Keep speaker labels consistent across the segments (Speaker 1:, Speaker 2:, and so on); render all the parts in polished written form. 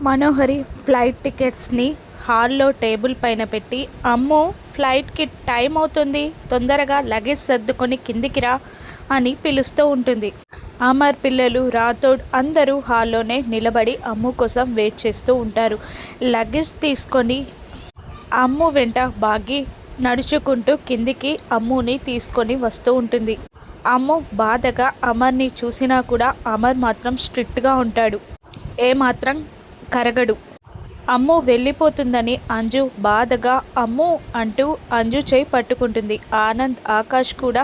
Speaker 1: మనోహరి flight టికెట్స్ని హాల్లో table పైన పెట్టి, అమ్మో ఫ్లైట్కి టైం అవుతుంది, తొందరగా లగేజ్ సర్దుకొని కిందికి రా అని పిలుస్తూ ఉంటుంది. అమర్, పిల్లలు, రాథోడ్ అందరూ హాల్లోనే నిలబడి అమ్ము కోసం వెయిట్ చేస్తూ ఉంటారు. లగేజ్ తీసుకొని అమ్ము వెంట బాగి నడుచుకుంటూ కిందికి అమ్ముని తీసుకొని వస్తూ ఉంటుంది. అమ్ము బాధగా అమర్ని చూసినా కూడా అమర్ మాత్రం స్ట్రిక్ట్గా ఉంటాడు, ఏమాత్రం కరగడు. అమ్ము వెళ్ళిపోతుందని అంజు బాధగా అమ్ము అంటూ అంజు చేయి పట్టుకుంటుంది. ఆనంద్, ఆకాష్ కూడా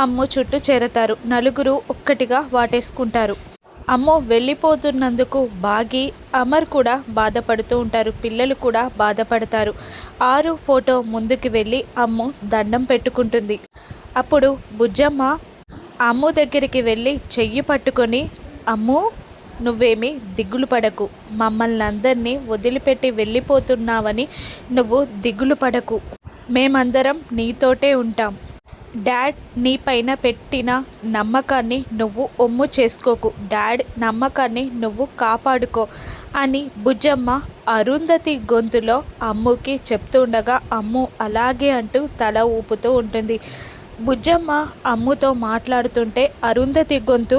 Speaker 1: అమ్ము చుట్టూ చేరతారు. నలుగురు ఒక్కటిగా వాటేసుకుంటారు. అమ్ము వెళ్ళిపోతున్నందుకు బాగి, అమర్ కూడా బాధపడుతూ ఉంటారు. పిల్లలు కూడా బాధపడతారు. ఆరు ఫోటో ముందుకు వెళ్ళి అమ్ము దండం పెట్టుకుంటుంది. అప్పుడు బుజ్జమ్మ అమ్ము దగ్గరికి వెళ్ళి చెయ్యి పట్టుకొని, అమ్ము నువ్వేమీ దిగులు పడకు, మమ్మల్ని అందరినీ వదిలిపెట్టి వెళ్ళిపోతున్నావని నువ్వు దిగులు పడకు, మేమందరం నీతోటే ఉంటాం. డాడ్ నీపైన పెట్టిన నమ్మకాన్ని నువ్వు ఒమ్ము చేసుకోకు, డాడ్ నమ్మకాన్ని నువ్వు కాపాడుకో అని బుజ్జమ్మ అరుంధతి గొంతులో అమ్ముకి చెప్తుండగా అమ్ము అలాగే అంటూ తల ఊపుతూ ఉంటుంది. బుజ్జమ్మ అమ్ముతో మాట్లాడుతుంటే అరుంధతి గొంతు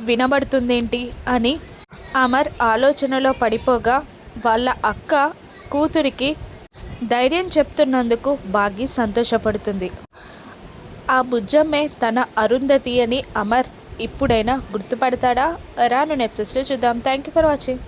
Speaker 1: వినబడుతుందేంటి అని అమర్ ఆలోచనలో పడిపోగా, వాళ్ళ అక్క కూతురికి ధైర్యం చెప్తున్నందుకు బాగి సంతోషపడుతుంది. ఆ బుజ్జమ్మే తన అరుంధతి అని అమర్ ఇప్పుడైనా గుర్తుపడతాడా? రాను ఎపిసోడ్స్లో చూద్దాం. Thank you for watching.